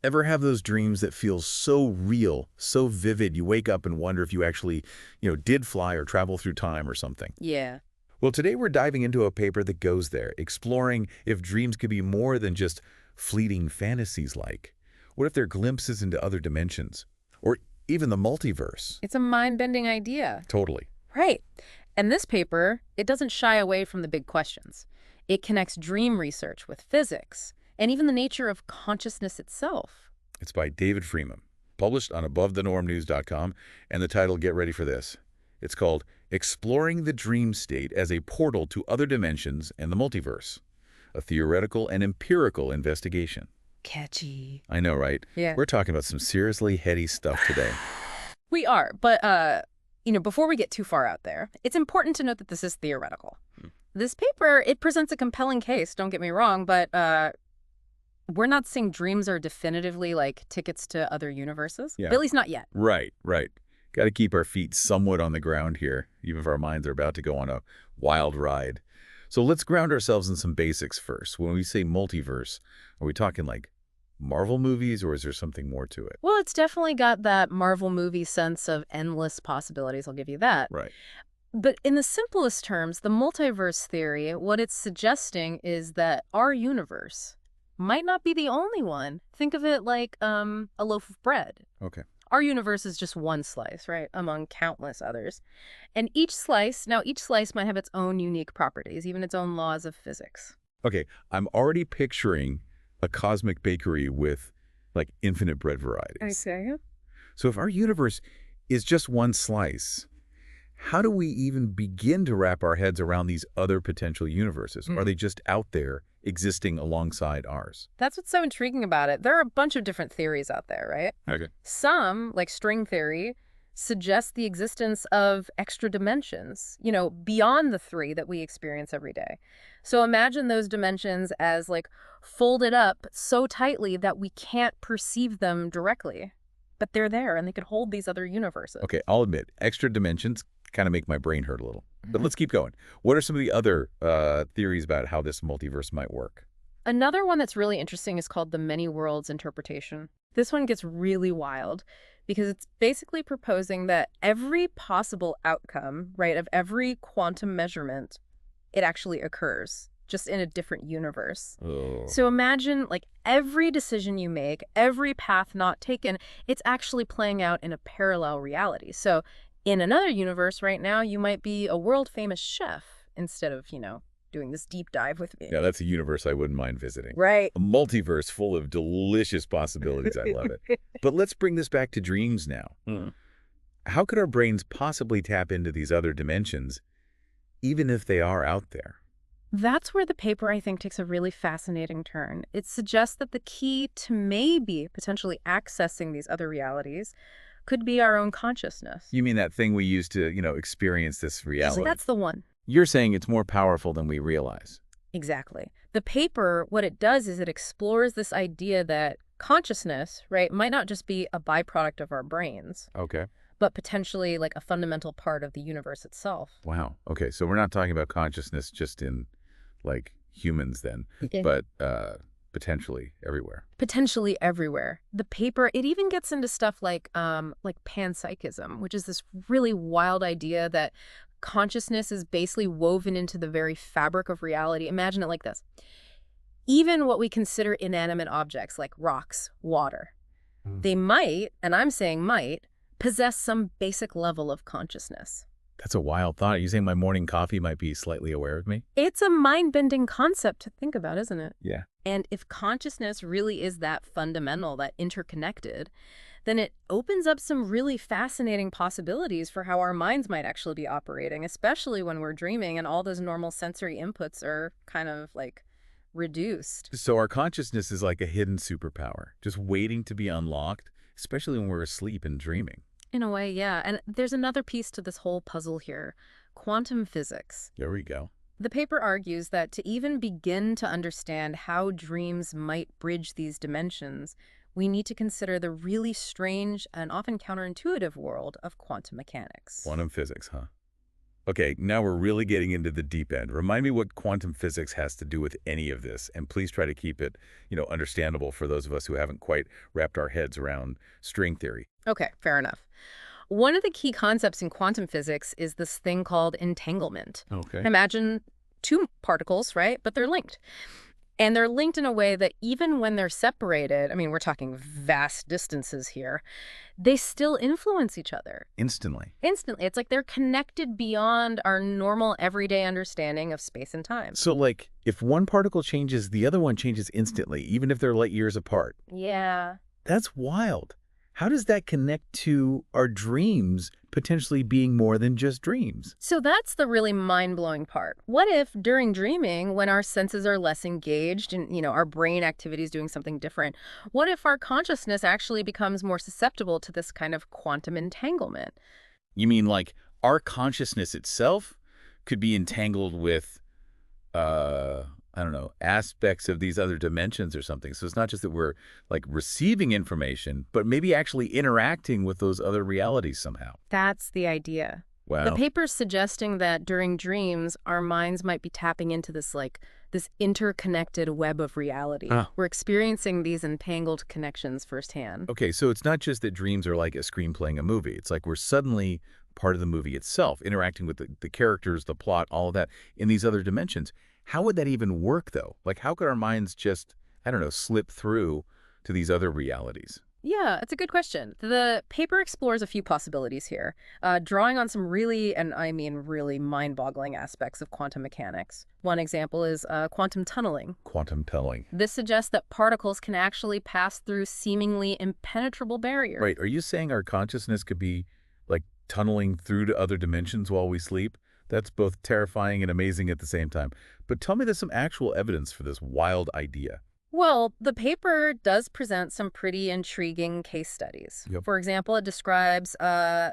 Ever have those dreams that feel so real, so vivid, you wake up and wonder if you actually, did fly or travel through time or something? Yeah. Well, today we're diving into a paper that goes there, exploring if dreams could be more than just fleeting fantasies like. What if they're glimpses into other dimensions? Or even the multiverse? It's a mind-bending idea. Totally. Right. And this paper, it doesn't shy away from the big questions. It connects dream research with physics and even the nature of consciousness itself. It's by David Freeman, published on AboveTheNormNews.com, and the title, get ready for this. It's called Exploring the Dream State as a Portal to Other Dimensions and the Multiverse, a theoretical and empirical investigation. Catchy. I know, right? Yeah. We're talking about some seriously heady stuff today. We are, but, before we get too far out there, it's important to note that this is theoretical. This paper, it presents a compelling case, don't get me wrong, but we're not saying dreams are definitively like tickets to other universes. Yeah. But at least not yet. Right. Got to keep our feet somewhat on the ground here, even if our minds are about to go on a wild ride. So let's ground ourselves in some basics first. When we say multiverse, are we talking like Marvel movies, or is there something more to it? Well, it's definitely got that Marvel movie sense of endless possibilities, I'll give you that. Right. But in the simplest terms, the multiverse theory, what it's suggesting is that our universe might not be the only one. Think of it like a loaf of bread. Okay. Our universe is just one slice, right, among countless others. And each slice might have its own unique properties, even its own laws of physics. Okay, I'm already picturing a cosmic bakery with, like, infinite bread varieties. Okay. So if our universe is just one slice, how do we even begin to wrap our heads around these other potential universes? Are they just out there existing alongside ours? That's what's so intriguing about it. There are a bunch of different theories out there, right? Okay. Some, like string theory, suggest the existence of extra dimensions, beyond the three that we experience every day. So imagine those dimensions as like folded up so tightly that we can't perceive them directly. But they're there and they could hold these other universes. Okay, I'll admit, extra dimensions kind of make my brain hurt a little. But let's keep going. What are some of the other theories about how this multiverse might work? Another one that's really interesting is called the many worlds interpretation. This one gets really wild because it's basically proposing that every possible outcome, right, of every quantum measurement, it actually occurs, just in a different universe. Oh. So imagine, like, every decision you make, every path not taken, it's actually playing out in a parallel reality. So in another universe right now, you might be a world-famous chef instead of, doing this deep dive with me. Yeah, that's a universe I wouldn't mind visiting. Right. A multiverse full of delicious possibilities. I love it. But let's bring this back to dreams now. How could our brains possibly tap into these other dimensions, even if they are out there? That's where the paper, I think, takes a really fascinating turn. It suggests that the key to maybe potentially accessing these other realities could be our own consciousness. You mean that thing we use to, experience this reality? That's the one. You're saying it's more powerful than we realize. Exactly. The paper, what it does is it explores this idea that consciousness, right, might not just be a byproduct of our brains, Okay. but potentially like a fundamental part of the universe itself. Wow. Okay, so we're not talking about consciousness just in, like, humans then, Okay. but potentially everywhere. Potentially everywhere. The paper, it even gets into stuff like panpsychism, which is this really wild idea that consciousness is basically woven into the very fabric of reality. Imagine it like this. Even what we consider inanimate objects like rocks, water, they might, and I'm saying might, possess some basic level of consciousness. That's a wild thought. Are you saying my morning coffee might be slightly aware of me? It's a mind-bending concept to think about, isn't it? Yeah. And if consciousness really is that fundamental, that interconnected, then it opens up some really fascinating possibilities for how our minds might actually be operating, especially when we're dreaming and all those normal sensory inputs are kind of like reduced. So our consciousness is like a hidden superpower, just waiting to be unlocked, especially when we're asleep and dreaming. In a way, yeah. And there's another piece to this whole puzzle here, quantum physics. There we go. The paper argues that to even begin to understand how dreams might bridge these dimensions, we need to consider the really strange and often counterintuitive world of quantum mechanics. Quantum physics, huh? Okay, now we're really getting into the deep end. Remind me what quantum physics has to do with any of this, and please try to keep it, understandable for those of us who haven't quite wrapped our heads around string theory. Okay, fair enough. One of the key concepts in quantum physics is this thing called entanglement. Okay. Imagine two particles, right? But they're linked. And they're linked in a way that even when they're separated, I mean, we're talking vast distances here, they still influence each other. Instantly. Instantly. It's like they're connected beyond our normal everyday understanding of space and time. So, like, if one particle changes, the other one changes instantly, even if they're light years apart. Yeah. That's wild. How does that connect to our dreams potentially being more than just dreams? So that's the really mind-blowing part. What if during dreaming, when our senses are less engaged and, our brain activity is doing something different, what if our consciousness actually becomes more susceptible to this kind of quantum entanglement? You mean like our consciousness itself could be entangled with, I don't know, aspects of these other dimensions or something. So it's not just that we're like receiving information, but maybe actually interacting with those other realities somehow. That's the idea. The Wow. paper's suggesting that during dreams, our minds might be tapping into this interconnected web of reality. Ah. We're experiencing these entangled connections firsthand. Okay, so it's not just that dreams are like a screen playing a movie. It's like we're suddenly part of the movie itself, interacting with the characters, the plot, all of that in these other dimensions. How would that even work, though? Like, how could our minds just, I don't know, slip through to these other realities? Yeah, it's a good question. The paper explores a few possibilities here, drawing on some really, and I mean really mind-boggling aspects of quantum mechanics. One example is quantum tunneling. Quantum tunneling. This suggests that particles can actually pass through seemingly impenetrable barriers. Right. Are you saying our consciousness could be, like, tunneling through to other dimensions while we sleep? That's both terrifying and amazing at the same time. But tell me there's some actual evidence for this wild idea. Well, the paper does present some pretty intriguing case studies. Yep. For example, it describes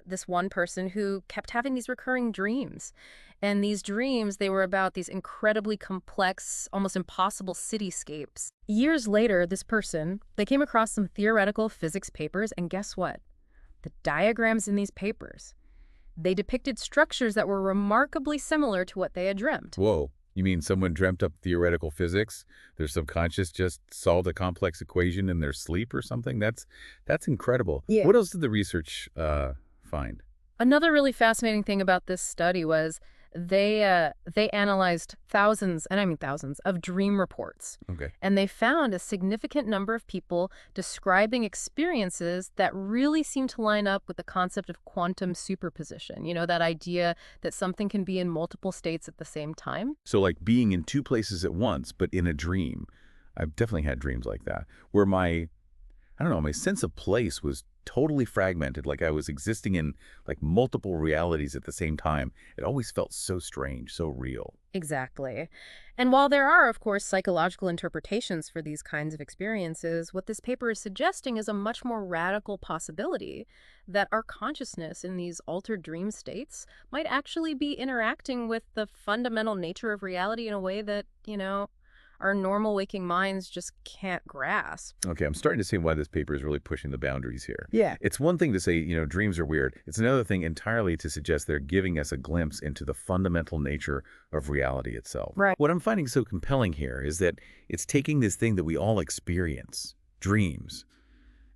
this one person who kept having these recurring dreams. And these dreams, they were about these incredibly complex, almost impossible cityscapes. Years later, this person, they came across some theoretical physics papers, and guess what? The diagrams in these papers, they depicted structures that were remarkably similar to what they had dreamt. Whoa. You mean someone dreamt up theoretical physics? Their subconscious just solved a complex equation in their sleep or something? That's incredible. Yeah. What else did the research find? Another really fascinating thing about this study was they analyzed thousands, and I mean thousands, of dream reports. Okay. And they found a significant number of people describing experiences that really seem to line up with the concept of quantum superposition. That idea that something can be in multiple states at the same time. So like being in two places at once, but in a dream. I've definitely had dreams like that, where my sense of place was totally fragmented, like I was existing in like multiple realities at the same time. It always felt so strange, so real. Exactly. And while there are, of course, psychological interpretations for these kinds of experiences, what this paper is suggesting is a much more radical possibility that our consciousness in these altered dream states might actually be interacting with the fundamental nature of reality in a way that, our normal waking minds just can't grasp. Okay, I'm starting to see why this paper is really pushing the boundaries here. Yeah. It's one thing to say, dreams are weird. It's another thing entirely to suggest they're giving us a glimpse into the fundamental nature of reality itself. Right. What I'm finding so compelling here is that it's taking this thing that we all experience, dreams,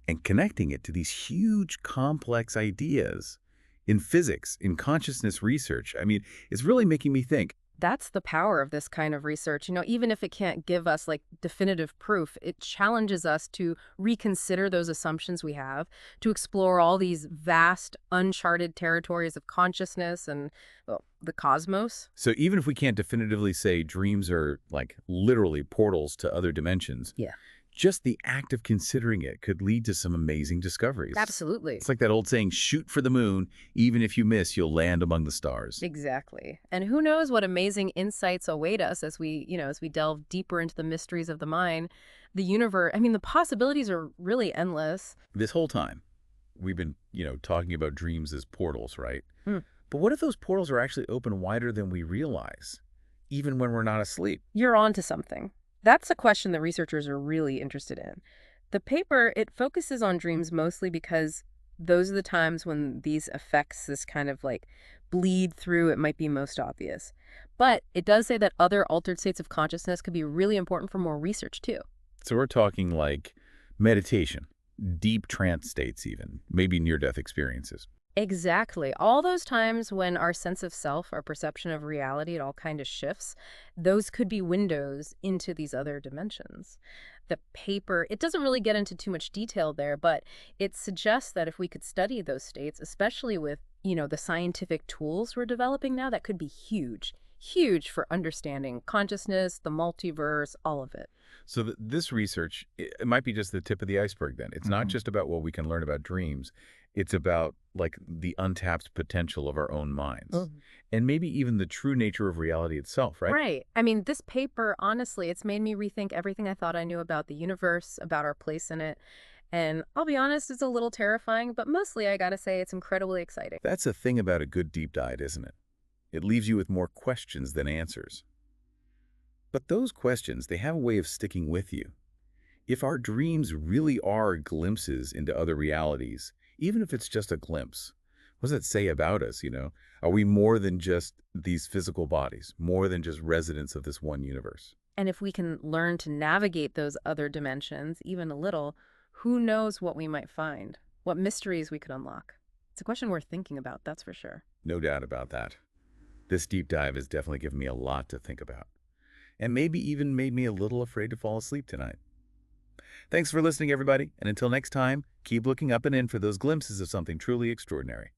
and connecting it to these huge, complex ideas in physics, in consciousness research. I mean, it's really making me think. That's the power of this kind of research. Even if it can't give us like definitive proof, it challenges us to reconsider those assumptions we have, to explore all these vast, uncharted territories of consciousness and, well, the cosmos. So even if we can't definitively say dreams are like literally portals to other dimensions, Yeah. just the act of considering it could lead to some amazing discoveries. Absolutely. It's like that old saying, shoot for the moon. Even if you miss, you'll land among the stars. Exactly. And who knows what amazing insights await us as we delve deeper into the mysteries of the mind, the universe. I mean, the possibilities are really endless. This whole time, we've been, talking about dreams as portals, right? Hmm. But what if those portals are actually open wider than we realize, even when we're not asleep? You're on to something. That's a question that researchers are really interested in. The paper, it focuses on dreams mostly because those are the times when these effects, this kind of like bleed through, it might be most obvious. But it does say that other altered states of consciousness could be really important for more research, too. So we're talking like meditation, deep trance states even, maybe near-death experiences. Exactly. All those times when our sense of self, our perception of reality, it all kind of shifts, those could be windows into these other dimensions. The paper, it doesn't really get into too much detail there, but it suggests that if we could study those states, especially with, the scientific tools we're developing now, that could be huge, huge for understanding consciousness, the multiverse, all of it. So this research, it might be just the tip of the iceberg then. It's not Mhm. just about what we can learn about dreams. It's about like the untapped potential of our own minds. And maybe even the true nature of reality itself, right? Right. I mean, this paper, honestly, it's made me rethink everything I thought I knew about the universe, about our place in it. And I'll be honest, it's a little terrifying, but mostly I gotta say it's incredibly exciting. That's the thing about a good deep dive, isn't it? It leaves you with more questions than answers. But those questions, they have a way of sticking with you. If our dreams really are glimpses into other realities, even if it's just a glimpse, what does that say about us? Are we more than just these physical bodies, more than just residents of this one universe? And if we can learn to navigate those other dimensions, even a little, who knows what we might find, what mysteries we could unlock. It's a question worth thinking about, that's for sure. No doubt about that. This deep dive has definitely given me a lot to think about, and maybe even made me a little afraid to fall asleep tonight. Thanks for listening, everybody, and until next time, keep looking up and in for those glimpses of something truly extraordinary.